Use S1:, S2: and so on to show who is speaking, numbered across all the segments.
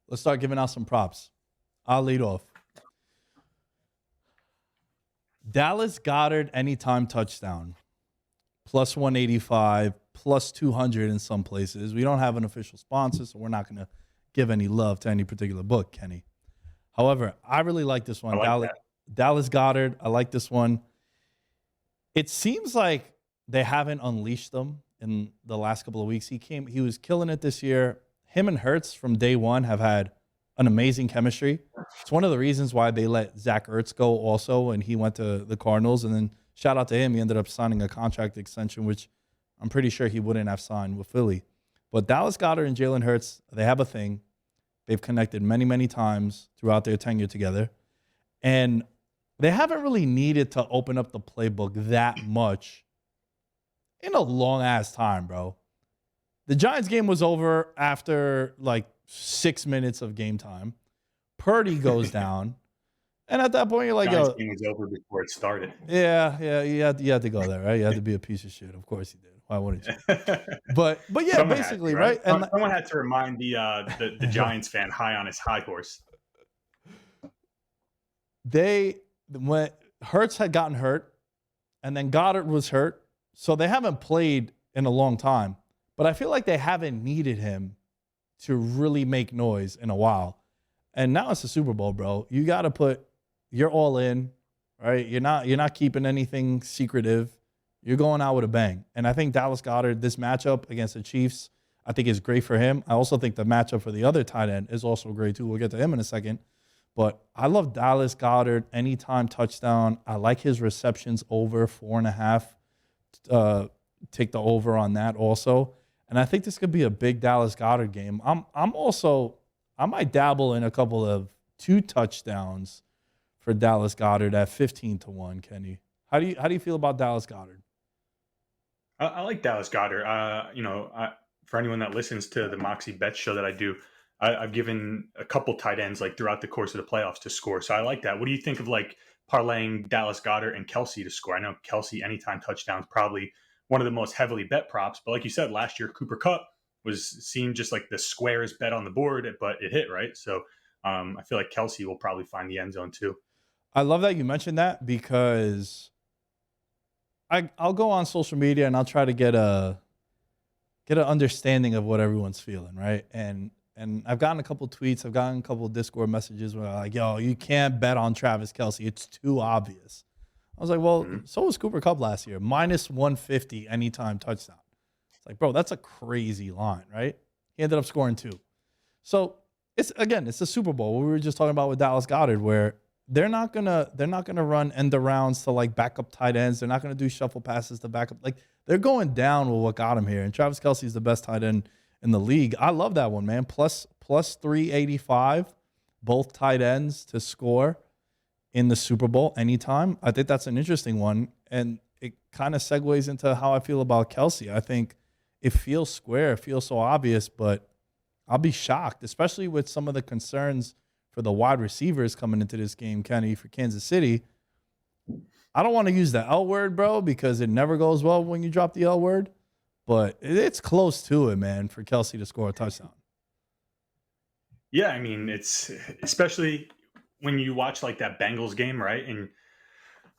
S1: Let's start giving out some props. I'll lead off. Dallas Goedert anytime touchdown, plus 185, plus 200 in some places. We don't have an official sponsor, so we're not going to give any love to any particular book, Kenny. However, I really like this one. Dallas Goedert, I like this one. It seems like they haven't unleashed them in the last couple of weeks. He was killing it this year. Him and Hurts from day one have had an amazing chemistry. It's one of the reasons why they let Zach Ertz go also, and he went to the Cardinals. And then shout out to him. He ended up signing a contract extension, which I'm pretty sure he wouldn't have signed with Philly. But Dallas Goedert and Jalen Hurts, they have a thing. They've connected many, many times throughout their tenure together. And they haven't really needed to open up the playbook that much in a long-ass time, bro. The Giants game was over after like 6 minutes of game time. Purdy goes down. And at that point, you're like,
S2: Giants game was over before it started.
S1: Yeah, you had to go there, right? You had to be a piece of shit. Of course you did. Why wouldn't you? But yeah, someone basically,
S2: to,
S1: right?
S2: And someone had to remind the Giants fan high on his high horse.
S1: When Hurts had gotten hurt, and then Goddard was hurt, so they haven't played in a long time. But I feel like they haven't needed him to really make noise in a while. And now it's the Super Bowl, bro. You got to you're all in, right? You're not keeping anything secretive. You're going out with a bang. And I think Dallas Goedert, this matchup against the Chiefs, I think is great for him. I also think the matchup for the other tight end is also great too. We'll get to him in a second. But I love Dallas Goedert anytime touchdown. I like his receptions over 4.5. Take the over on that also. And I think this could be a big Dallas Goedert game. I might dabble in a couple of 2 touchdowns for Dallas Goedert at 15-1, Kenny. How do you feel about Dallas Goedert?
S2: I like Dallas Goedert. For anyone that listens to the Moxie Bet show that I do, I've given a couple tight ends like throughout the course of the playoffs to score. So I like that. What do you think of like parlaying Dallas Goedert and Kelsey to score? I know Kelsey anytime touchdowns probably one of the most heavily bet props, but like you said, last year Cooper Kupp was seen just like the squarest bet on the board, but it hit, right? So I feel like Kelsey will probably find the end zone too.
S1: I love that you mentioned that because I'll go on social media and I'll try to get an understanding of what everyone's feeling, right? And I've gotten a couple tweets, I've gotten a couple Discord messages where like, yo, you can't bet on Travis Kelce. It's too obvious. I was like, well, so was Cooper Kupp last year. Minus 150 anytime touchdown. It's like, bro, that's a crazy line, right? He ended up scoring 2. So it's the Super Bowl. We were just talking about with Dallas Goedert, where they're not gonna run end arounds to like backup tight ends. They're not gonna do shuffle passes to backup. Like they're going down with what got him here. And Travis Kelce is the best tight end in the league. I love that one, man. Plus 385, both tight ends to score in the Super Bowl anytime. I think that's an interesting one. And it kind of segues into how I feel about Kelce. I think it feels square. It feels so obvious, but I'll be shocked, especially with some of the concerns for the wide receivers coming into this game, Kenny, for Kansas City. I don't want to use the L word, bro, because it never goes well when you drop the L word. But it's close to it, man, for Kelce to score a touchdown.
S2: Yeah, I mean, it's especially when you watch like that Bengals game, right? And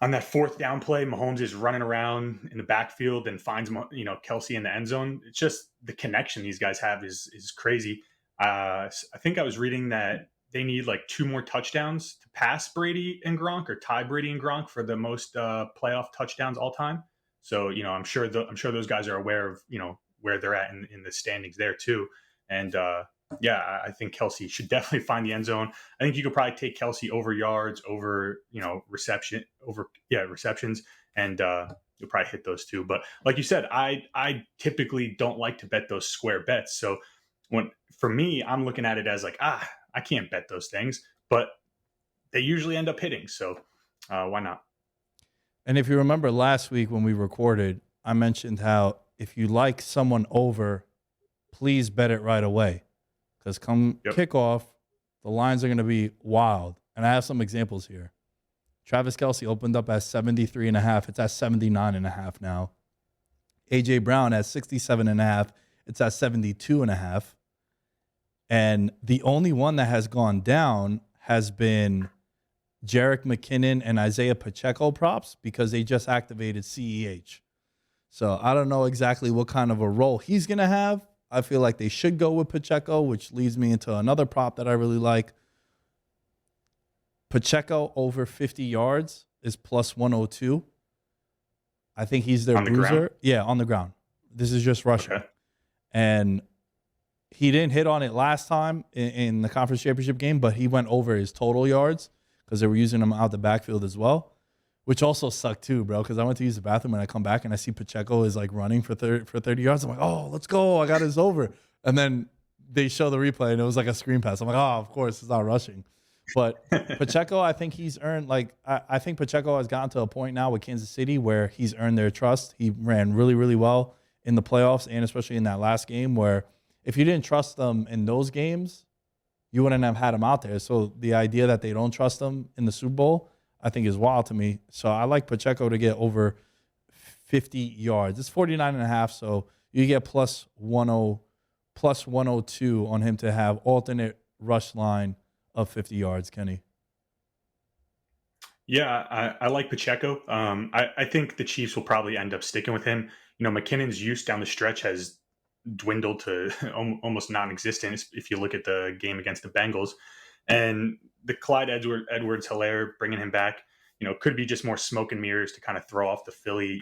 S2: on that 4th down play, Mahomes is running around in the backfield and finds Kelce in the end zone. It's just the connection these guys have is crazy. I think I was reading that they need like 2 more touchdowns to pass Brady and Gronk or tie Brady and Gronk for the most playoff touchdowns all time. So I'm sure those guys are aware of where they're at in the standings there too. And yeah, I think Kelce should definitely find the end zone. I think you could probably take Kelce over yards, over receptions, and you'll probably hit those too. But like you said, I typically don't like to bet those square bets. So for me, I'm looking at it as like I can't bet those things, but they usually end up hitting. So why not?
S1: And if you remember last week when we recorded, I mentioned how if you like someone over, please bet it right away. Because come kickoff, the lines are going to be wild. And I have some examples here. Travis Kelce opened up at 73.5. It's at 79.5 now. A.J. Brown at 67.5. It's at 72.5. And the only one that has gone down has been Jarek McKinnon and Isaiah Pacheco props because they just activated CEH. So I don't know exactly what kind of a role he's going to have. I feel like they should go with Pacheco, which leads me into another prop that I really like. Pacheco over 50 yards is plus 102. I think he's their
S2: On the ground.
S1: bruiser. Yeah, on the ground. This is just rushing.
S2: Okay.
S1: And he didn't hit on it last time in the conference championship game, but he went over his total yards because they were using him out the backfield as well, which also sucked too, bro. Because I went to use the bathroom and I come back and I see Pacheco is like running for 30 yards. I'm like, oh, let's go. I got his over. And then they show the replay and it was like a screen pass. I'm like, oh, of course, it's not rushing. But Pacheco, I think he's earned I think Pacheco has gotten to a point now with Kansas City where he's earned their trust. He ran really, really well in the playoffs and especially in that last game where if you didn't trust them in those games, you wouldn't have had him out there. So the idea that they don't trust him in the Super Bowl, I think is wild to me. So I like Pacheco to get over 50 yards. It's 49.5, so you get plus 102 on him to have alternate rush line of 50 yards, Kenny.
S2: Yeah, I like Pacheco. I think the Chiefs will probably end up sticking with him. McKinnon's use down the stretch has dwindled to almost non-existent if you look at the game against the Bengals. And the Clyde Edwards-Helaire bringing him back, could be just more smoke and mirrors to kind of throw off the Philly,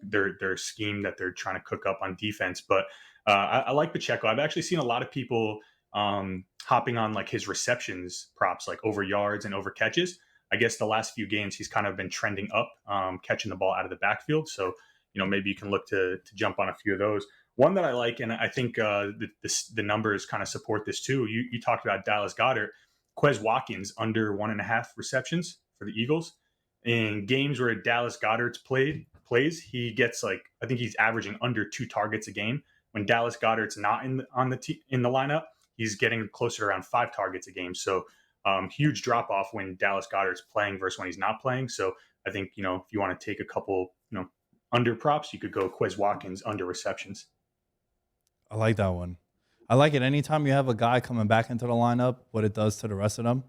S2: their scheme that they're trying to cook up on defense. But I like Pacheco. I've actually seen a lot of people hopping on like his receptions props, like over yards and over catches. I guess the last few games he's kind of been trending up, catching the ball out of the backfield. So, maybe you can look to jump on a few of those. One that I like, and I think the numbers kind of support this too. You talked about Dallas Goedert, Quez Watkins under 1.5 receptions for the Eagles. In games where Dallas Goedert's plays, he gets I think he's averaging under 2 targets a game. When Dallas Goedert's not in the lineup, he's getting closer to around 5 targets a game. So huge drop off when Dallas Goedert's playing versus when he's not playing. So I think if you want to take a couple under props, you could go Quez Watkins under receptions.
S1: I like that one. I like it anytime you have a guy coming back into the lineup, what it does to the rest of them.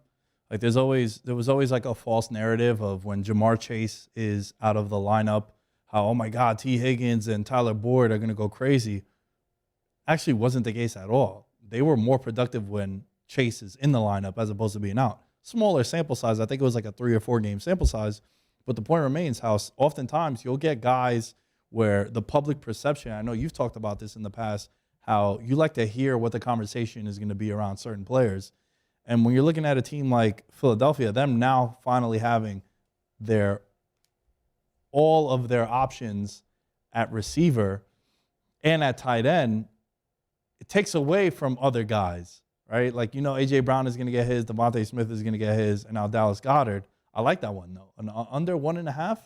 S1: Like there was always like a false narrative of when Jamar Chase is out of the lineup, how, oh my God, T. Higgins and Tyler Boyd are going to go crazy. Actually wasn't the case at all. They were more productive when Chase is in the lineup as opposed to being out. Smaller sample size. I think it was like a 3 or 4 game sample size. But the point remains how oftentimes you'll get guys where the public perception, I know you've talked about this in the past, how you like to hear what the conversation is going to be around certain players. And when you're looking at a team like Philadelphia, them now finally having all of their options at receiver and at tight end, it takes away from other guys, right? Like, A.J. Brown is going to get his, Devontae Smith is going to get his, and now Dallas Goedert. I like that one, though. Under 1.5,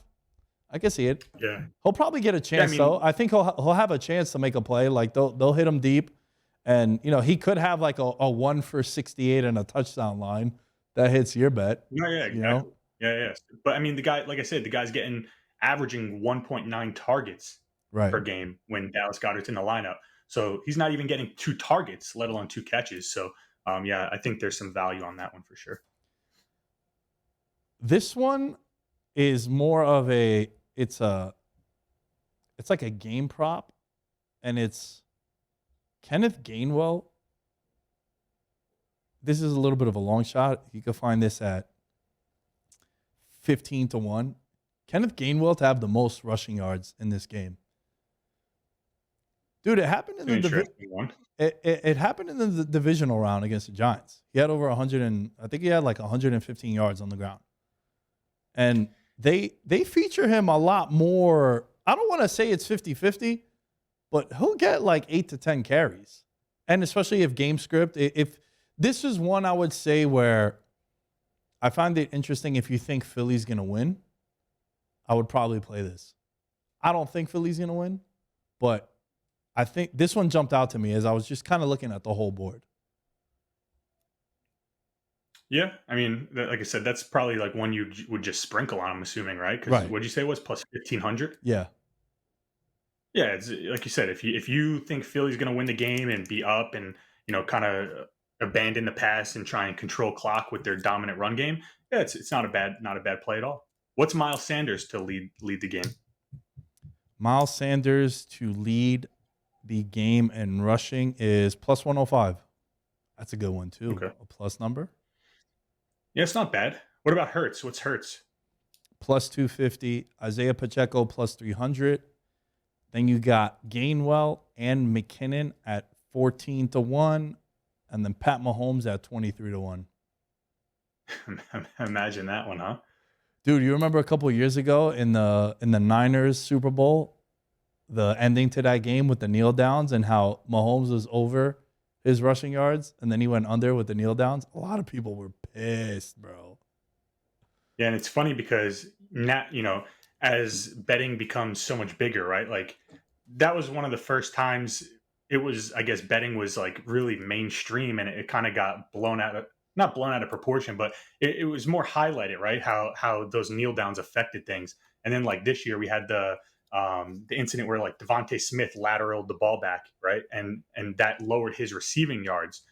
S1: I can see it.
S2: Yeah.
S1: He'll probably get a chance, though. I think he'll have a chance to make a play. Like, they'll hit him deep. And, he could have like a 1 for 68 and a touchdown line. That hits your bet.
S2: No, yeah, exactly. Yeah. But, I mean, the guy, like I said, the guy's averaging 1.9 targets per game when Dallas Goedert's in the lineup. So he's not even getting 2 targets, let alone 2 catches. So, I think there's some value on that one for sure.
S1: This one is more of it's like a game prop, and it's Kenneth Gainwell. This is a little bit of a long shot. You can find this at 15-1. Kenneth Gainwell to have the most rushing yards in this game. Dude, it happened in it happened in the divisional round against the Giants. He had over 100 and I think he had like 115 yards on the ground. And they feature him a lot more. I don't want to say it's 50-50, but he'll get like 8 to 10 carries. And especially if game script, if this is one I would say where I find it interesting if you think Philly's going to win, I would probably play this. I don't think Philly's going to win, but I think this one jumped out to me as I was just kind of looking at the whole board.
S2: Yeah, I mean, like I said, that's probably like one you would just sprinkle on, I'm assuming, right? Because what'd you say it was plus 1,500?
S1: Yeah.
S2: Yeah, it's like you said, if you think Philly's going to win the game and be up and kind of abandon the pass and try and control clock with their dominant run game, yeah, it's not a bad play at all. What's Miles Sanders to lead the game?
S1: Miles Sanders to lead the game in rushing is plus 105. That's a good one too.
S2: Okay.
S1: A plus number.
S2: Yeah, it's not bad. What about Hurts? What's Hurts?
S1: Plus 250. Isaiah Pacheco plus 300. Then you got Gainwell and McKinnon at 14 to 1. And then Pat Mahomes at 23 to 1.
S2: Imagine that one, huh?
S1: Dude, you remember a couple of years ago in the Niners Super Bowl, the ending to that game with the kneel downs and how Mahomes was over his rushing yards and then he went under with the kneel downs? A lot of people were pissed, bro.
S2: Yeah, and it's funny because now, as betting becomes so much bigger, right? Like that was one of the first times it was, I guess, betting was like really mainstream, and it kind of got blown out of not blown out of proportion, but it was more highlighted, right? How those kneel downs affected things. And then like this year we had the incident where like Devontae Smith lateraled the ball back, right? And that lowered his receiving yards.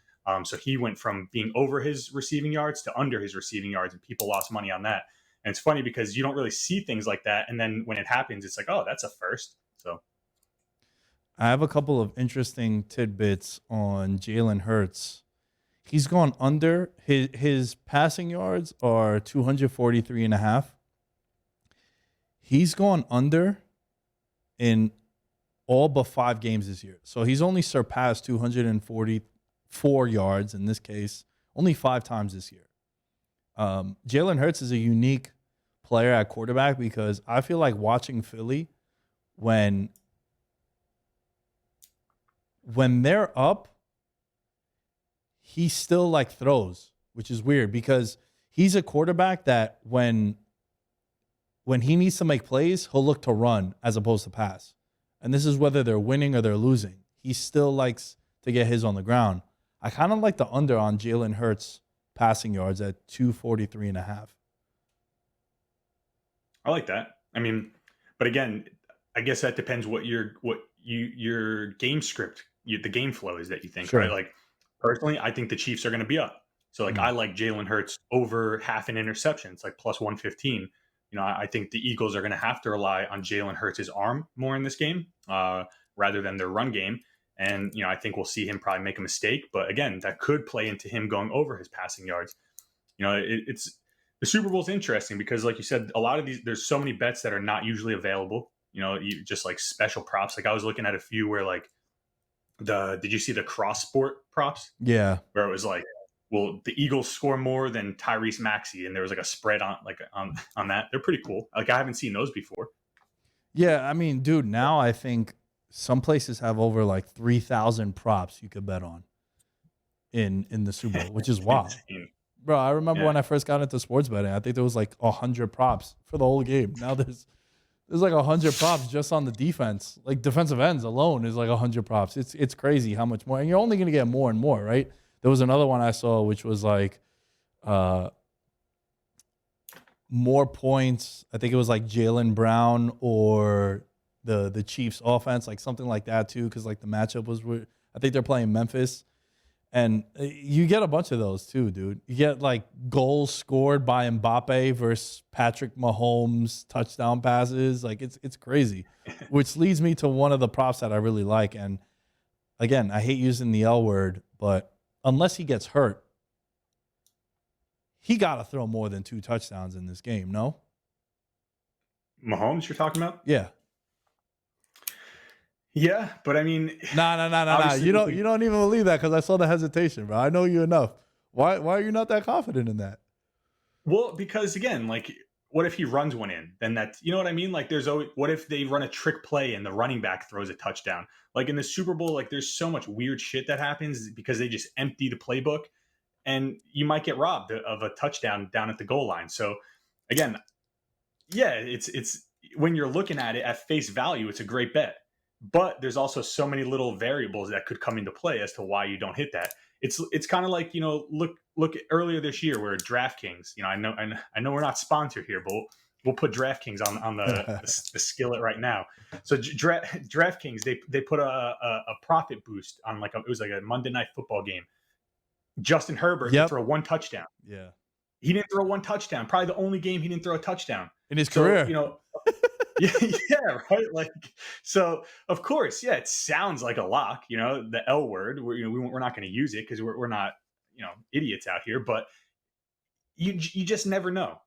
S2: So he went from being over his receiving yards to under his receiving yards, and people lost money on that. And it's funny because you don't really see things like that, and then when it happens, it's like, oh, that's a first. So
S1: I have a couple of interesting tidbits on Jalen Hurts. He's gone under. His passing yards are 243 and a half. He's gone under in all but 5 games this year. So he's only surpassed 244 yards in this case only 5 times this year. Jalen Hurts is a unique player at quarterback because I feel like watching Philly when they're up, he still like throws, which is weird because he's a quarterback that when he needs to make plays, he'll look to run as opposed to pass. And this is whether they're winning or they're losing. He still likes to get his on the ground. I kind of like the under on Jalen Hurts passing yards at 243 and a half.
S2: I like that. I mean, but again, I guess that depends what your game script, the game flow is that you think, right?
S1: Sure.
S2: Like personally, I think the Chiefs are going to be up. So like
S1: Mm.
S2: I like Jalen Hurts over half an interception. It's like plus 115. I think the Eagles are going to have to rely on Jalen Hurts' arm more in this game rather than their run game. And, I think we'll see him probably make a mistake. But again, that could play into him going over his passing yards. It's the Super Bowl is interesting because, like you said, a lot of these, there's so many bets that are not usually available. Just like special props. Like I was looking at a few where like did you see the cross sport props?
S1: Yeah.
S2: Where it was like, well, the Eagles score more than Tyrese Maxey, and there was like a spread on that. They're pretty cool. Like I haven't seen those before.
S1: Yeah, I mean, dude, now I think some places have over like 3,000 props you could bet on in the Super Bowl, which is
S2: It's
S1: wild.
S2: insane.
S1: Bro, I remember
S2: Yeah.
S1: when I first got into sports betting, I think there was like 100 props for the whole game. Now there's like 100 props just on the defense. Like defensive ends alone is like 100 props. It's crazy how much more. And you're only going to get more and more, right? There was another one I saw which was like more points. I think it was like Jalen Brown or the Chiefs offense, like something like that too, because like the matchup was weird. I think they're playing Memphis. And you get a bunch of those too, dude. You get like goals scored by Mbappe versus Patrick Mahomes touchdown passes. Like it's crazy, which leads me to one of the props that I really like. And again, I hate using the L word, but unless he gets hurt, he got to throw more than 2 touchdowns in this game. No?
S2: Mahomes, you're talking about?
S1: Yeah.
S2: Yeah, but I mean,
S1: Nah.
S2: obviously,
S1: You don't even believe that because I saw the hesitation, bro. I know you enough. Why are you not that confident in that?
S2: well, because again, like, what if he runs one in? Then you know what I mean? Like, there's always, what if they run a trick play and the running back throws a touchdown? Like in the Super Bowl, like, there's so much weird shit that happens because they just empty the playbook, and you might get robbed of a touchdown down at the goal line. So, again, yeah, it's when you're looking at it at face value, it's a great bet. But there's also so many little variables that could come into play as to why you don't hit that. It's kind of like, look earlier this year where DraftKings, I know we're not sponsored here, but we'll put DraftKings on the skillet right now. So DraftKings, they put a profit boost on it was like a Monday Night Football game, Justin Herbert to
S1: Yep.
S2: throw one touchdown.
S1: Yeah.
S2: He didn't throw one touchdown. Probably the only game he didn't throw a touchdown.
S1: In his
S2: So,
S1: career.
S2: yeah, yeah, right. Like, so of course, yeah, it sounds like a lock. The L word. We're not going to use it because we're not idiots out here. But you just never know.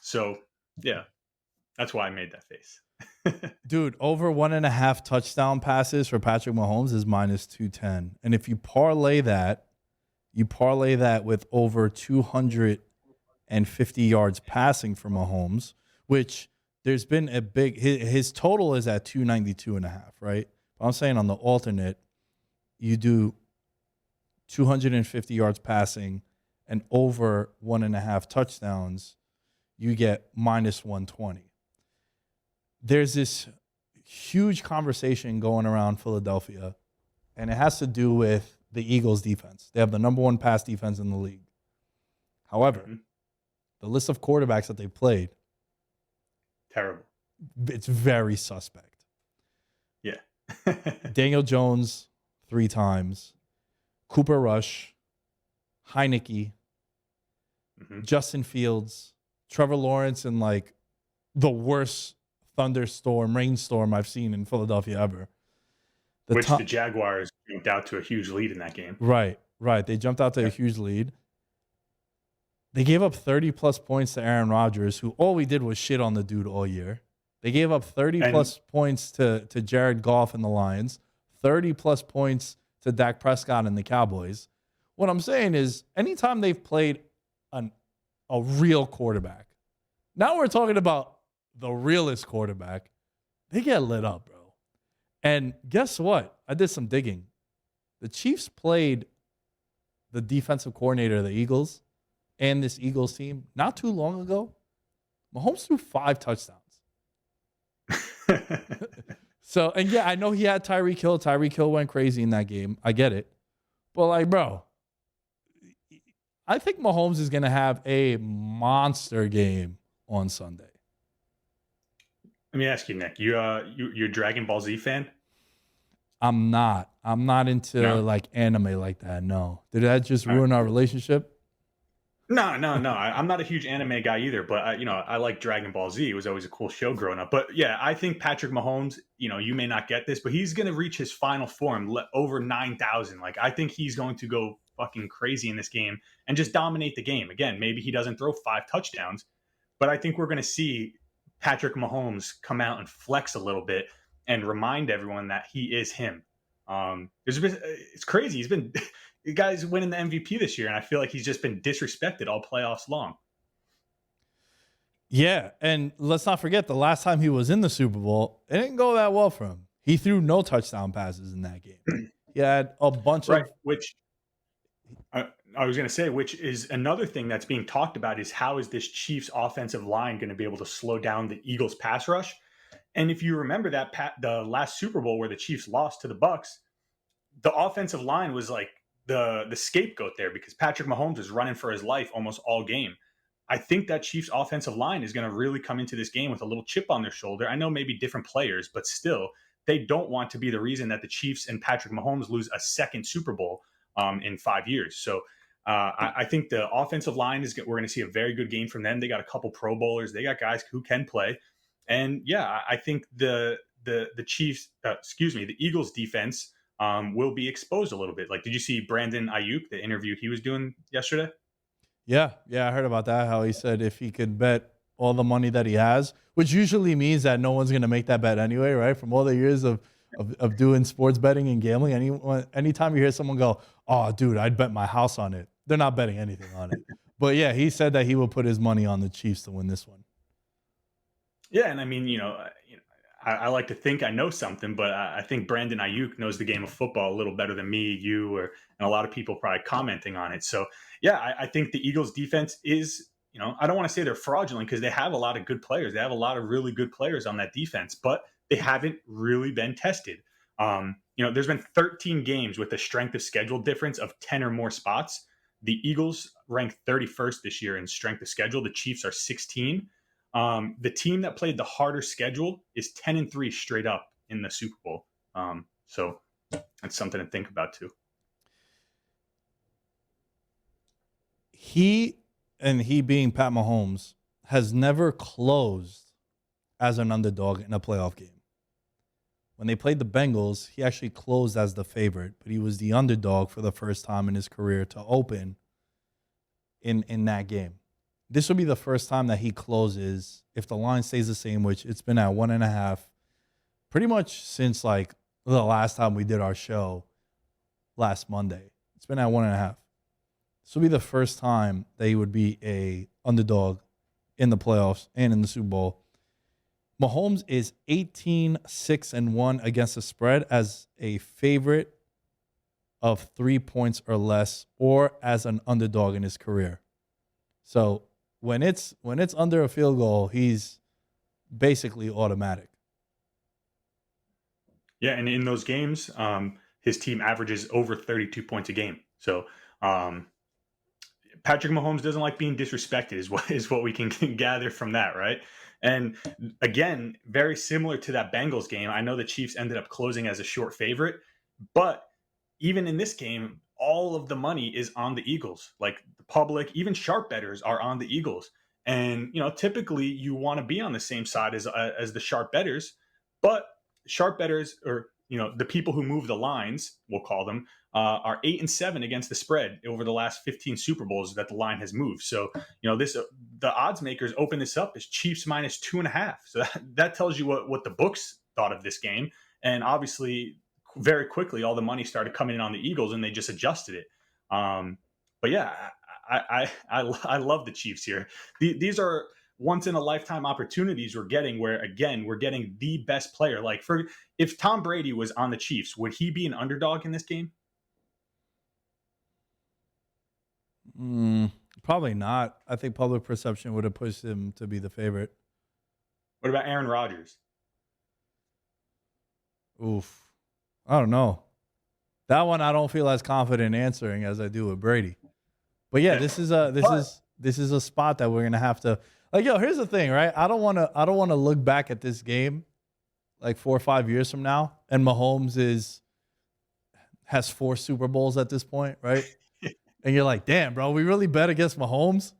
S2: So yeah, that's why I made that face.
S1: Dude, over 1.5 touchdown passes for Patrick Mahomes is minus 210. And if you parlay that with over 250 yards passing for Mahomes, which there's been a big, his total is at 292.5, right? But I'm saying on the alternate, you do 250 yards passing and over 1.5 touchdowns, you get minus 120. There's this huge conversation going around Philadelphia, and it has to do with the Eagles' defense. They have the number one pass defense in the league. However, the list of quarterbacks that they played,
S2: terrible.
S1: It's very suspect.
S2: Yeah.
S1: Daniel Jones 3 times, Cooper Rush, Heineke, Justin Fields, Trevor Lawrence, and like the worst rainstorm I've seen in Philadelphia ever.
S2: The Jaguars jumped out to a huge lead in that game.
S1: Right. They jumped out to a huge lead. They gave up 30-plus points to Aaron Rodgers, who all we did was shit on the dude all year. They gave up 30-plus points to Jared Goff and the Lions, 30-plus points to Dak Prescott and the Cowboys. What I'm saying is anytime they've played a real quarterback, now we're talking about the realest quarterback, they get lit up, bro. And guess what? I did some digging. The Chiefs played the defensive coordinator of the Eagles and this Eagles team not too long ago. Mahomes threw 5 touchdowns. So, and yeah, I know he had Tyreek Hill. Tyreek Hill went crazy in that game. I get it. But like, bro, I think Mahomes is going to have a monster game on Sunday.
S2: Let me ask you, Nick. You're a Dragon Ball Z fan?
S1: I'm not into like anime like that. No. Did that just ruin our relationship?
S2: No. I'm not a huge anime guy either, but I like Dragon Ball Z. It was always a cool show growing up. But yeah, I think Patrick Mahomes, you may not get this, but he's going to reach his final form over 9,000. Like, I think he's going to go fucking crazy in this game and just dominate the game. Again, maybe he doesn't throw 5 touchdowns, but I think we're going to see Patrick Mahomes come out and flex a little bit and remind everyone that he is him. It's crazy. He's been the guy's winning the MVP this year, and I feel like he's just been disrespected all playoffs long.
S1: Yeah, and let's not forget the last time he was in the Super Bowl, it didn't go that well for him. He threw no touchdown passes in that game. He had a bunch of
S2: which I was going to say, which is another thing that's being talked about, is how is this Chiefs offensive line going to be able to slow down the Eagles pass rush? And if you remember the last Super Bowl where the Chiefs lost to the Bucs, the offensive line was like the scapegoat there because Patrick Mahomes was running for his life almost all game. I think that Chiefs offensive line is going to really come into this game with a little chip on their shoulder. I know maybe different players, but still, they don't want to be the reason that the Chiefs and Patrick Mahomes lose a second Super Bowl in 5 years. So I think the offensive line we're going to see a very good game from them. They got a couple Pro Bowlers. They got guys who can play. And yeah, I think the Chiefs, the Eagles defense will be exposed a little bit. Like, did you see Brandon Ayuk, the interview he was doing yesterday?
S1: Yeah, I heard about that. How he said if he could bet all the money that he has, which usually means that no one's going to make that bet anyway, right? From all the years of doing sports betting and gambling, anytime you hear someone go, "Oh, dude, I'd bet my house on it," they're not betting anything on it. But yeah, he said that he will put his money on the Chiefs to win this one.
S2: Yeah, and I mean, I like to think I know something, but I think Brandon Ayuk knows the game of football a little better than me, you, and a lot of people probably commenting on it. So yeah, I think the Eagles defense is, I don't want to say they're fraudulent because they have a lot of good players. They have a lot of really good players on that defense, but they haven't really been tested. There's been 13 games with a strength of schedule difference of 10 or more spots. The Eagles ranked 31st this year in strength of schedule. The Chiefs are 16. The team that played the harder schedule is 10-3 straight up in the Super Bowl. So that's something to think about too.
S1: he he being Pat Mahomes has never closed as an underdog in a playoff game. When they played the Bengals, he actually closed as the favorite, but he was the underdog for the first time in his career to open in that game. This will be the first time that he closes if the line stays the same, which it's been at 1.5 pretty much since like the last time we did our show last Monday. It's been at 1.5. This will be the first time that he would be a underdog in the playoffs and in the Super Bowl. Mahomes is 18-6-1 against the spread as a favorite of 3 points or less, or as an underdog in his career. So when it's under a field goal, he's basically automatic.
S2: Yeah, and in those games, his team averages over 32 points a game. So um, Patrick Mahomes doesn't like being disrespected, is what we can gather from that, right? And again, very similar to that Bengals game. I know the Chiefs ended up closing as a short favorite, but even in this game, all of the money is on the Eagles. Like the public, even sharp bettors are on the Eagles. And typically you want to be on the same side as the sharp bettors, but sharp bettors, or the people who move the lines, we'll call them, are 8-7 against the spread over the last 15 Super Bowls that the line has moved. So this the odds makers open this up as Chiefs -2.5. So that tells you what the books thought of this game, and obviously very quickly all the money started coming in on the Eagles, and they just adjusted it. But yeah, I love the Chiefs here. These are once in a lifetime opportunities we're getting, where again we're getting the best player. Like, for if Tom Brady was on the Chiefs, would he be an underdog in this game?
S1: Probably not. I think public perception would have pushed him to be the favorite.
S2: What about Aaron Rodgers?
S1: Oof. I don't know. That one I don't feel as confident answering as I do with Brady. But yeah, this is a spot that we're gonna have to, like, yo, here's the thing, right? I don't wanna look back at this game like 4 or 5 years from now, and Mahomes has 4 Super Bowls at this point, right? And you're like, damn, bro, we really bet against Mahomes?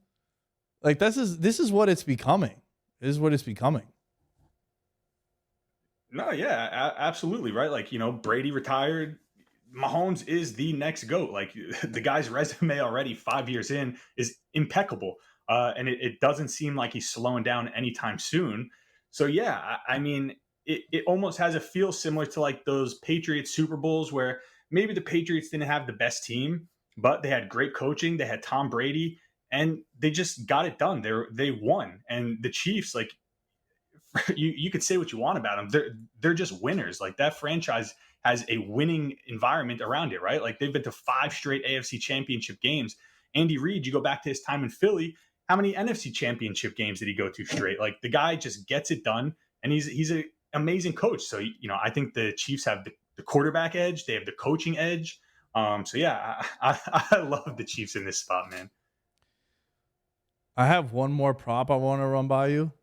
S1: Like, this is what it's becoming. This is what it's becoming.
S2: No, yeah, absolutely, right. Like, Brady retired. Mahomes is the next GOAT. Like, the guy's resume already 5 years in is impeccable. And it doesn't seem like he's slowing down anytime soon. So, yeah, I mean, it almost has a feel similar to like those Patriots Super Bowls, where maybe the Patriots didn't have the best team, but they had great coaching. They had Tom Brady, and they just got it done. They won. And the Chiefs, like, you could say what you want about them. They're just winners. Like, that franchise has a winning environment around it, right? Like, they've been to 5 straight AFC Championship games. Andy Reid, you go back to his time in Philly. How many NFC Championship games did he go to straight? Like, the guy just gets it done, and he's an amazing coach. So I think the Chiefs have the quarterback edge. They have the coaching edge. So yeah, I love the Chiefs in this spot, man.
S1: I have one more prop I want to run by you.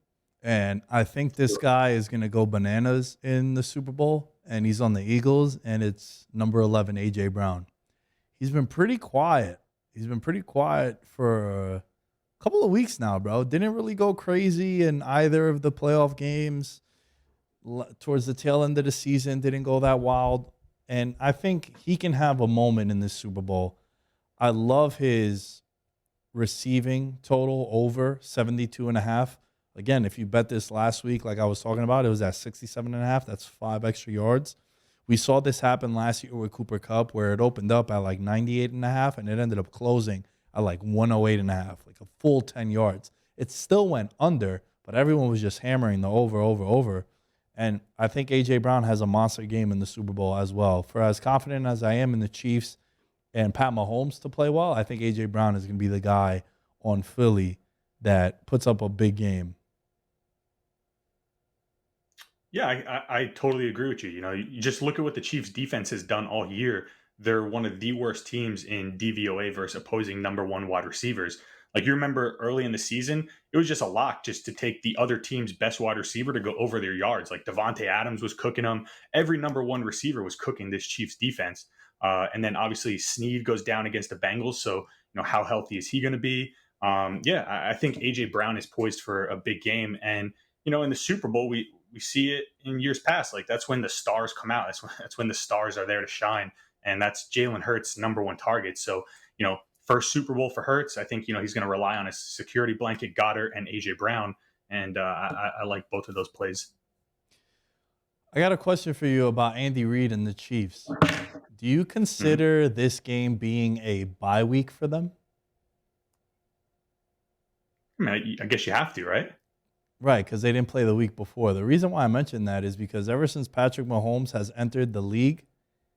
S1: And I think this guy is going to go bananas in the Super Bowl, and he's on the Eagles, and it's number 11, A.J. Brown. He's been pretty quiet. He's been pretty quiet for a couple of weeks now, bro. Didn't really go crazy in either of the playoff games. Towards the tail end of the season, didn't go that wild. And I think he can have a moment in this Super Bowl. I love his receiving total over 72.5. Again, if you bet this last week, like I was talking about, it was at 67.5. That's 5 extra yards. We saw this happen last year with Cooper Kupp, where it opened up at like 98.5, and it ended up closing at like 108.5, like a full 10 yards. It still went under, but everyone was just hammering the over. And I think A.J. Brown has a monster game in the Super Bowl as well. For as confident as I am in the Chiefs and Pat Mahomes to play well, I think A.J. Brown is going to be the guy on Philly that puts up a big game.
S2: Yeah, I totally agree with you. You just look at what the Chiefs defense has done all year. They're one of the worst teams in DVOA versus opposing number one wide receivers. Like, you remember early in the season, it was just a lock just to take the other team's best wide receiver to go over their yards. Like, Devontae Adams was cooking them. Every number one receiver was cooking this Chiefs defense. And then obviously Snead goes down against the Bengals. So, how healthy is he going to be? Yeah, I think AJ Brown is poised for a big game, and in the Super Bowl we see it in years past. Like that's when the stars come out. That's when the stars are there to shine, and that's Jalen Hurts' number one target. So first Super Bowl for Hurts. I think he's going to rely on his security blanket, Goddard and AJ Brown, and I like both of those plays.
S1: I got a question for you about Andy Reid and the Chiefs. Do you
S2: Mhm.
S1: consider this game being a bye week for them?
S2: I mean, I guess you have to, right?
S1: Right, because they didn't play the week before. The reason why I mentioned that is because ever since Patrick Mahomes has entered the league,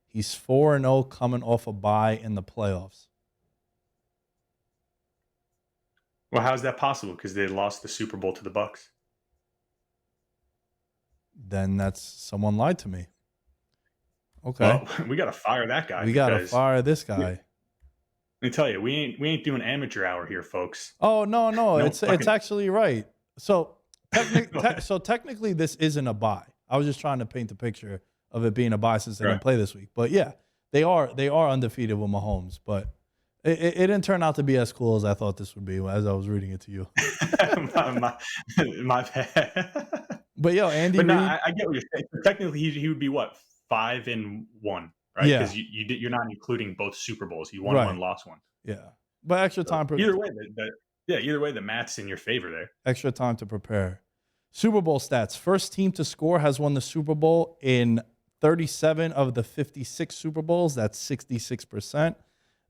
S1: he's 4-0 coming off a bye in the playoffs.
S2: Well, how's that possible? Because they lost the Super Bowl to the Bucks.
S1: Then that's someone lied to me. Okay.
S2: Well, we got to fire that guy
S1: We got to
S2: because
S1: fire this
S2: let
S1: guy.
S2: me tell you, we ain't doing amateur hour here, folks.
S1: Oh, no, no,
S2: No
S1: it's
S2: fucking.
S1: actually right. So, technically this isn't a bye. I was just trying to paint the picture of it being a bye since they
S2: Right.
S1: didn't play this week. But yeah, they are undefeated with Mahomes, but it didn't turn out to be as cool as I thought this would be as I was reading it to you.
S2: my, my bad.
S1: But yo, Andy
S2: But no,
S1: Reid,
S2: I get what you're saying. So technically, he would be what 5-1, right?
S1: yeah,
S2: Because you're not including both Super Bowls. He won one,
S1: right,
S2: lost one.
S1: yeah. But
S2: So either way, yeah, either way, the math's in your favor there.
S1: extra time to prepare. Super Bowl stats. First team to score has won the Super Bowl in 37 of the 56 Super Bowls. That's 66%.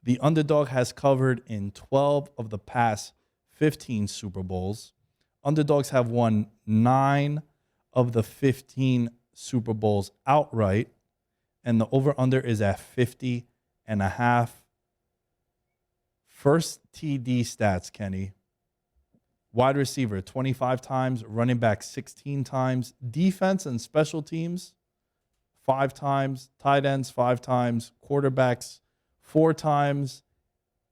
S1: The underdog has covered in 12 of the past 15 Super Bowls. Underdogs have won 9 of the 15 Super Bowls outright. And the over-under is at 50 and a half. First TD stats, Kenny. Wide receiver 25 times, running back 16 times, defense and special teams 5 times, tight ends 5 times, quarterbacks 4 times,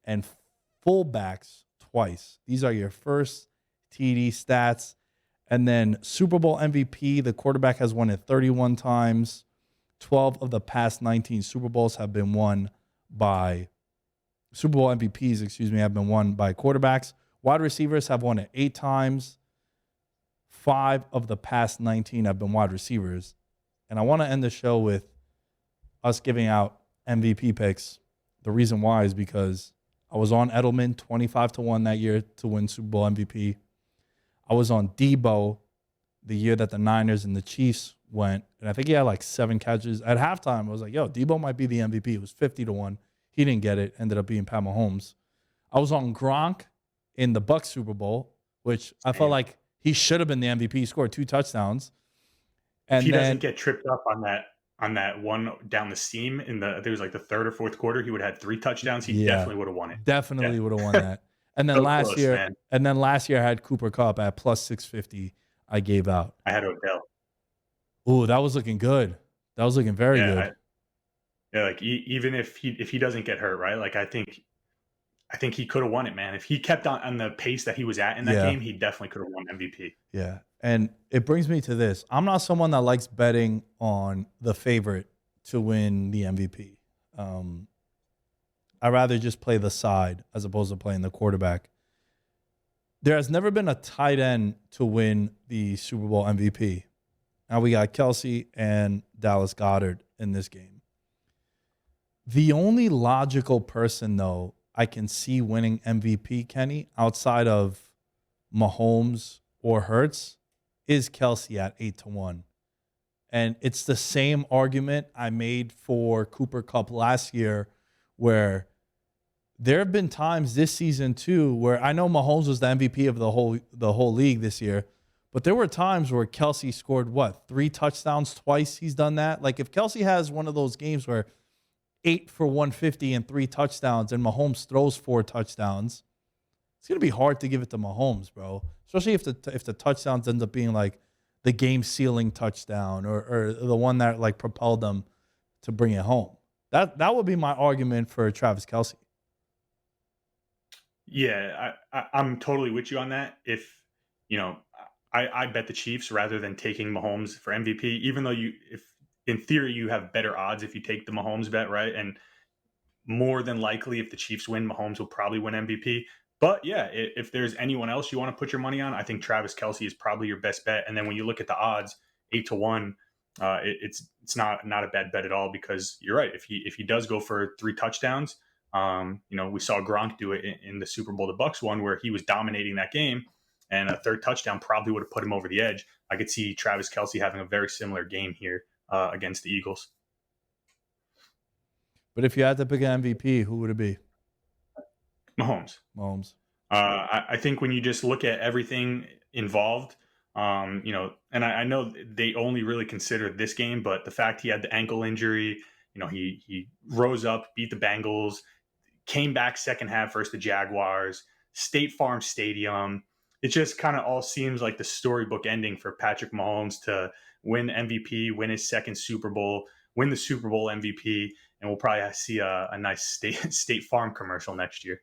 S1: and fullbacks twice. These are your first TD stats. And then Super Bowl MVP, the quarterback has won it 31 times. 12 of the past 19 Super Bowls have been won by Super Bowl MVPs, have been won by quarterbacks. Wide receivers have won it 8 times. 5 of the past 19 have been wide receivers. And I want to end the show with us giving out MVP picks. The reason why is because I was on Edelman 25-1 that year to win Super Bowl MVP. I was on Debo the year that the Niners and the Chiefs went, and I think he had like 7 catches. At halftime, I was like, yo, Debo might be the MVP. It was 50-1. He didn't get it. Ended up being Pat Mahomes. I was on Gronk in the Bucks Super Bowl, which I felt
S2: Damn.
S1: like he should have been the MVP. He scored 2 touchdowns.
S2: If he
S1: And
S2: doesn't
S1: then,
S2: get tripped up on that one down the seam I think it was like the third or fourth quarter, he would have had 3 touchdowns. He
S1: yeah,
S2: definitely would have won it. Yeah,
S1: definitely would have won that. And then
S2: so
S1: last
S2: close,
S1: year,
S2: man.
S1: I had Cooper Cup at plus 650. I gave out.
S2: I had Odell.
S1: Ooh, that was looking good. That was looking very
S2: Yeah,
S1: good.
S2: yeah. Like even if he doesn't get hurt, right? Like I think he could have won it, man. If he kept on the pace that he was at in that
S1: Yeah.
S2: game, he definitely could have won MVP.
S1: Yeah. And it brings me to this. I'm not someone that likes betting on the favorite to win the MVP. I'd rather just play the side as opposed to playing the quarterback. There has never been a tight end to win the Super Bowl MVP. Now we got Kelsey and Dallas Goddard in this game. The only logical person, though, I can see winning MVP, Kenny, outside of Mahomes or Hurts, is Kelsey at 8-1. And it's the same argument I made for Cooper Cup last year, where there have been times this season too where I know Mahomes was the MVP of the whole league this year, but there were times where Kelsey scored 3 touchdowns twice. He's done that. Like if Kelsey has one of those games where 8 for 150 and 3 touchdowns, and Mahomes throws 4 touchdowns, it's gonna be hard to give it to Mahomes, bro. Especially if the touchdowns end up being like the game sealing touchdown or the one that like propelled them to bring it home. That would be my argument for Travis Kelsey.
S2: Yeah, I'm totally with you on that. If you know, I bet the Chiefs rather than taking Mahomes for MVP, even though if in theory you have better odds if you take the Mahomes bet, right? And more than likely, if the Chiefs win, Mahomes will probably win MVP. But yeah, if there's anyone else you want to put your money on, I think Travis Kelsey is probably your best bet. And then when you look at the odds, 8-1, it's not a bad bet at all, because you're right. If he does go for 3 touchdowns, we saw Gronk do it in the Super Bowl the Bucks one, where he was dominating that game, and a third touchdown probably would have put him over the edge. I could see Travis Kelsey having a very similar game here against the Eagles.
S1: But if you had to pick an MVP, who would it be?
S2: Mahomes.
S1: Mahomes.
S2: I think when you just look at everything involved, and I know they only really considered this game, but the fact he had the ankle injury, he rose up, beat the Bengals, came back second half versus the Jaguars, State Farm Stadium. It just kind of all seems like the storybook ending for Patrick Mahomes to win MVP, win his second Super Bowl, win the Super Bowl MVP, and we'll probably see a nice State Farm commercial next year.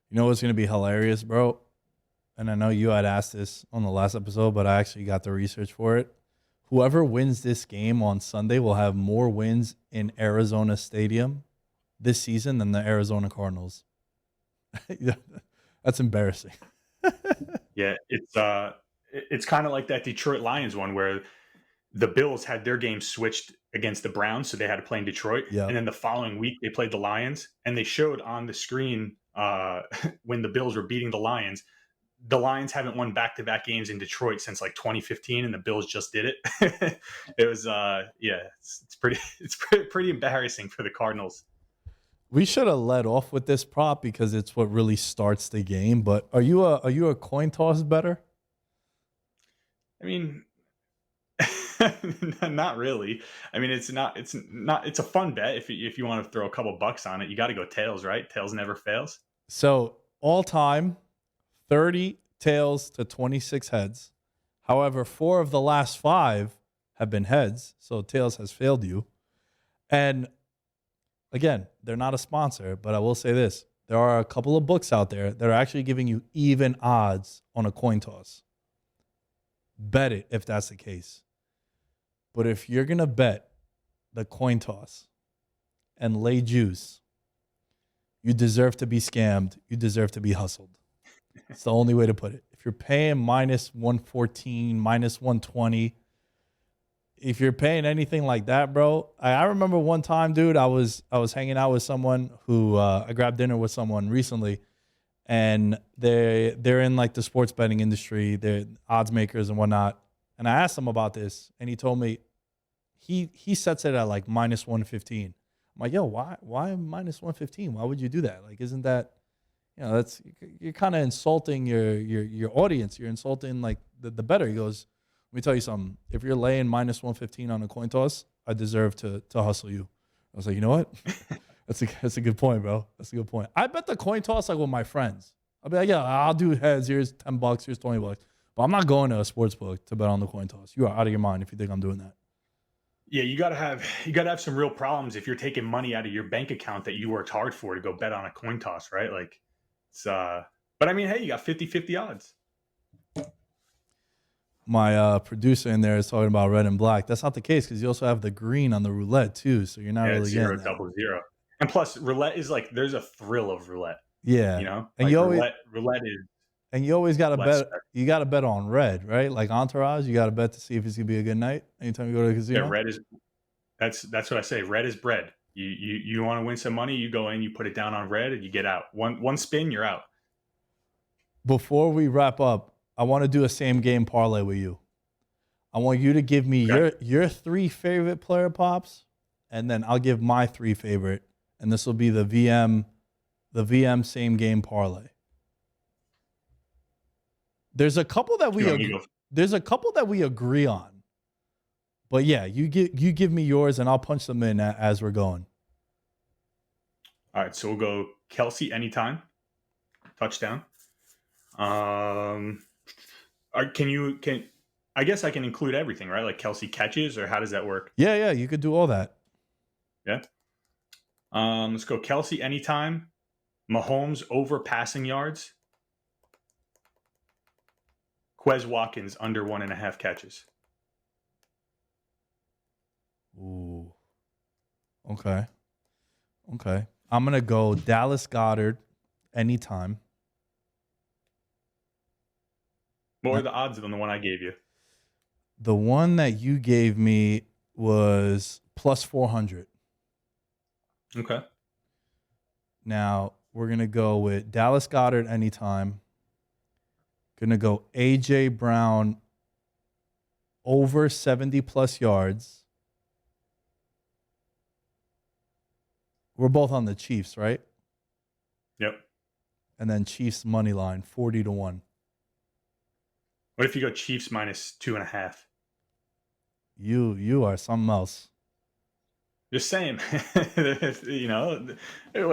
S1: You know what's going to be hilarious, bro? And I know you had asked this on the last episode, but I actually got the research for it. Whoever wins this game on Sunday will have more wins in Arizona Stadium this season than the Arizona Cardinals. That's embarrassing.
S2: Yeah, it's kind of like that Detroit Lions one, where the Bills had their game switched against the Browns, so they had to play in Detroit.
S1: Yep.
S2: And then the following week they played the Lions, and they showed on the screen when the Bills were beating the Lions haven't won back-to-back games in Detroit since like 2015, and the Bills just did it. It was it's pretty embarrassing for the Cardinals.
S1: We should have led off with this prop because it's what really starts the game. But are you a coin toss better?
S2: I mean, not really. I mean, it's a fun bet if you want to throw a couple bucks on it. You got to go tails, right? Tails never fails.
S1: So all time, 30 tails to 26 heads. However, 4 of the last 5 have been heads, so tails has failed you. And again, they're not a sponsor, but I will say this. There are a couple of books out there that are actually giving you even odds on a coin toss. Bet it if that's the case. But if you're going to bet the coin toss and lay juice, you deserve to be scammed. You deserve to be hustled. It's the only way to put it. If you're paying minus 114, minus 120, if you're paying anything like that, bro, I remember one time, dude, I was hanging out with someone who I grabbed dinner with someone recently, and they're in like the sports betting industry, they're odds makers and whatnot. And I asked him about this, and he told me he sets it at like minus 115. I'm like, yo, why minus 115? Why would you do that? Like, isn't that, that's, you're kind of insulting your audience. You're insulting like the bettor. He goes, let me tell you something. If you're laying minus 115 on a coin toss, I deserve to hustle you. I was like, you know what? That's a good point, bro. That's a good point. I bet the coin toss like with my friends. I'll be like, yeah, I'll do heads. Here's $10. Here's $20. But I'm not going to a sports book to bet on the coin toss. You are out of your mind if you think I'm doing that.
S2: Yeah, you gotta have some real problems if you're taking money out of your bank account that you worked hard for to go bet on a coin toss, right? Like, it's but I mean, hey, you got 50-50 odds.
S1: My producer in there is talking about red and black. That's not the case because you also have the green on the roulette too, so you're not really
S2: zero,
S1: getting that.
S2: double zero. And plus, roulette is like, there's a thrill of roulette.
S1: Yeah,
S2: like
S1: and you always
S2: roulette is.
S1: And you always got to bet.
S2: Spectrum.
S1: You got to bet on red, right? Like Entourage, you got to bet to see if it's gonna be a good night. Anytime you go to the casino,
S2: Yeah, red is. That's what I say. Red is bread. You want to win some money, you go in, you put it down on red, and you get out. One spin, you're out.
S1: Before we wrap up, I want to do a same game parlay with you. I want you to give me your 3 favorite player pops, and then I'll give my 3 favorite, and this will be the VM same game parlay. There's a couple that we agree on, but yeah, you give me yours, and I'll punch them in as we're going.
S2: All right, so we'll go Kelsey anytime, touchdown. I guess I can include everything, right? Like Kelsey catches, or how does that work?
S1: Yeah, you could do all that.
S2: Yeah. Let's go Kelsey anytime, Mahomes over passing yards, Quez Watkins under 1.5 catches.
S1: Ooh. Okay. Okay. I'm gonna go Dallas Goddard anytime.
S2: What were
S1: Now,
S2: the odds on the one I gave you?
S1: the one that you gave me was plus 400.
S2: Okay.
S1: Now we're gonna go with Dallas Goddard anytime. Gonna go AJ Brown over 70 plus yards. We're both on the Chiefs, right?
S2: Yep.
S1: And then Chiefs money line 40-1.
S2: What if you go Chiefs minus 2.5?
S1: You are something else.
S2: Just saying, what,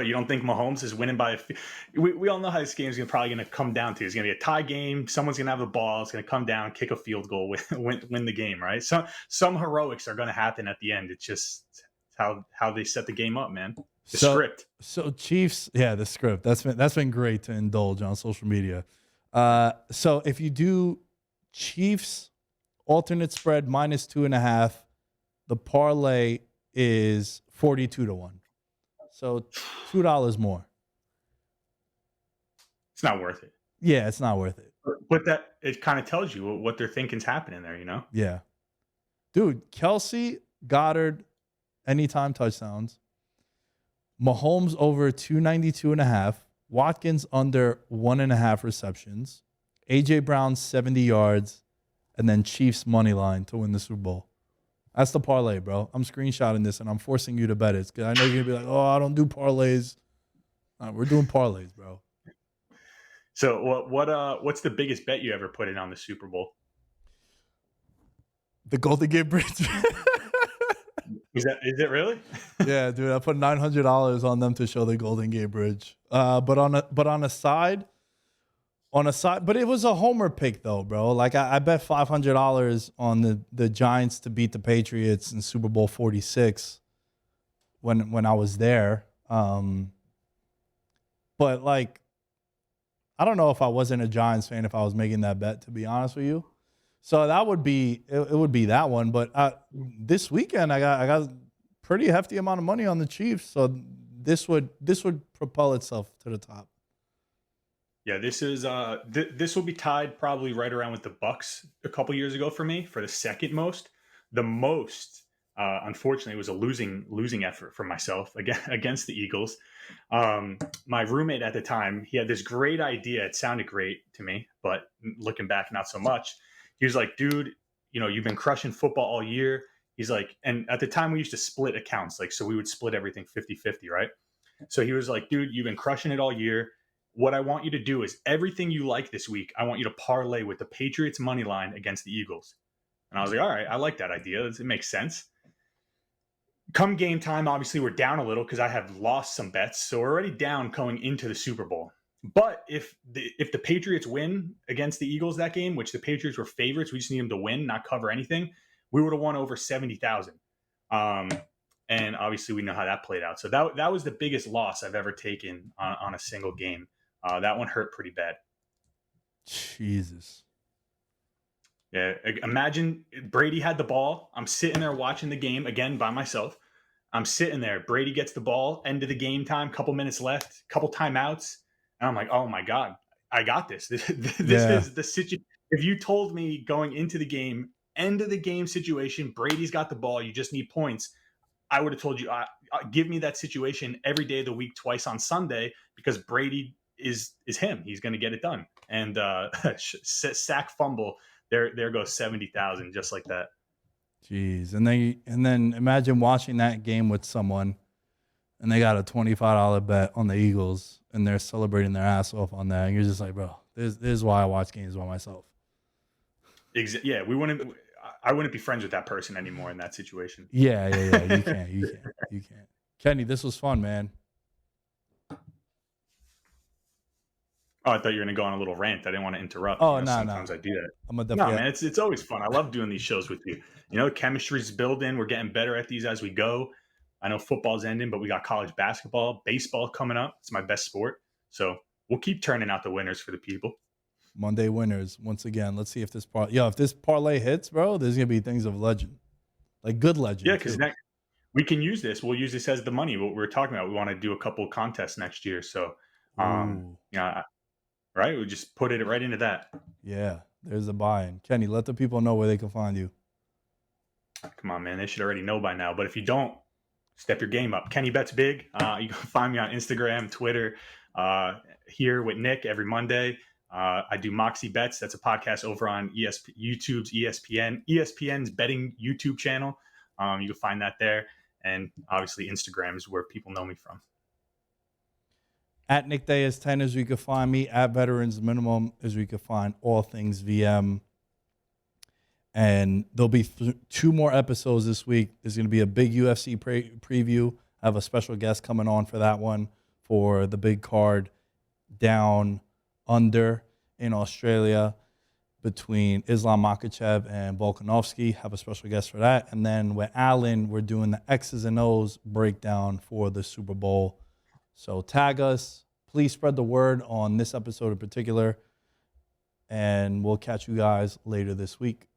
S2: you don't think Mahomes is winning by we all know how this game is probably going to come down to. It's going to be a tie game. Someone's going to have the ball. It's going to come down, kick a field goal, win the game, right? So some heroics are going to happen at the end. It's just how they set the game up, man. The script.
S1: So Chiefs, yeah, the script. That's been great to indulge on social media. So if you do Chiefs alternate spread minus 2.5, the parlay is 42-1. So $2 more.
S2: It's not worth it.
S1: Yeah, it's not worth it.
S2: But that it kind of tells you what they're thinking's happening there,
S1: Yeah. Dude, Kelsey, Goddard, anytime touchdowns. Mahomes over 292.5. Watkins under 1.5 receptions. AJ Brown 70 yards. And then Chiefs money line to win the Super Bowl. That's the parlay, bro. I'm screenshotting this and I'm forcing you to bet it. Because I know you're going to be like, oh, I don't do parlays. We're doing parlays, bro.
S2: So what's the biggest bet you ever put in on the Super Bowl?
S1: The Golden Gate Bridge.
S2: Is it really?
S1: Yeah, dude. I put $900 on them to show the Golden Gate Bridge. But on a side, but it was a homer pick though, bro. Like I bet $500 on the Giants to beat the Patriots in Super Bowl 46 when I was there. But like, I don't know if I wasn't a Giants fan if I was making that bet, to be honest with you. So that would be it would be that one. But this weekend I got pretty hefty amount of money on the Chiefs. So this would propel itself to the top.
S2: Yeah, this is this will be tied probably right around with the Bucks a couple years ago for me for the second most. The most, unfortunately, was a losing effort for myself against the Eagles. My roommate at the time, he had this great idea. It sounded great to me, but looking back, not so much. He was like, "Dude, you've been crushing football all year." He's like, and at the time we used to split accounts, like so we would split everything 50-50, right? So he was like, "Dude, you've been crushing it all year. What I want you to do is everything you like this week, I want you to parlay with the Patriots money line against the Eagles." And I was like, all right, I like that idea. It makes sense. Come game time, obviously we're down a little because I have lost some bets. So we're already down going into the Super Bowl. But if the Patriots win against the Eagles that game, which the Patriots were favorites, we just need them to win, not cover anything, we would have won over 70,000. And obviously we know how that played out. So that was the biggest loss I've ever taken on a single game. That one hurt pretty bad.
S1: Jesus.
S2: Yeah, imagine Brady had the ball. I'm sitting there watching the game again by myself. I'm sitting there. Brady gets the ball, end of the game time, couple minutes left, couple timeouts. And I'm like, oh my God, I got this. This is the situation. If you told me going into the game, end of the game situation, Brady's got the ball, you just need points, I would have told you, give me that situation every day of the week, twice on Sunday, because Brady is him. He's going to get it done. And sack fumble, there goes 70,000 just like that.
S1: Jeez. And then imagine watching that game with someone and they got a $25 bet on the Eagles and they're celebrating their ass off on that. And you're just like, bro, this is why I watch games by myself.
S2: Yeah, I wouldn't be friends with that person anymore in that situation.
S1: Yeah. You can't. Kenny, this was fun, man.
S2: Oh, I thought you were going to go on a little rant. I didn't want to interrupt.
S1: Oh, no,
S2: sometimes I do that.
S1: No,
S2: man, it's always fun. I love doing these shows with you. Chemistry's building. We're getting better at these as we go. I know football's ending, but we got college basketball, baseball coming up. It's my best sport. So we'll keep turning out the winners for the people.
S1: Monday winners once again. Let's see if this parlay hits, bro. There's gonna be things of legend, like good legend.
S2: Yeah, because we can use this. We'll use this as the money. What we were talking about. We want to do a couple contests next year. So,
S1: Ooh,
S2: yeah, right. We just put it right into that.
S1: yeah. There's a buy-in. Kenny, let the people know where they can find you.
S2: Come on, man. They should already know by now. But if you don't, step your game up. Kenny Bets Big. You can find me on Instagram, Twitter, here with Nick every Monday. I do Moxie Bets. That's a podcast over on YouTube's ESPN's betting YouTube channel. You can find that there. And obviously, Instagram is where people know me from.
S1: At Nick Day is 10 as we could find me. At Veterans Minimum as we could find all things VM. And there'll be 2 more episodes this week. There's going to be a big UFC preview. I have a special guest coming on for that one for the big card down under in Australia between Islam Makhachev and Volkanovski. Have a special guest for that. And then with Alan, we're doing the X's and O's breakdown for the Super Bowl. So tag us. Please spread the word on this episode in particular. And we'll catch you guys later this week.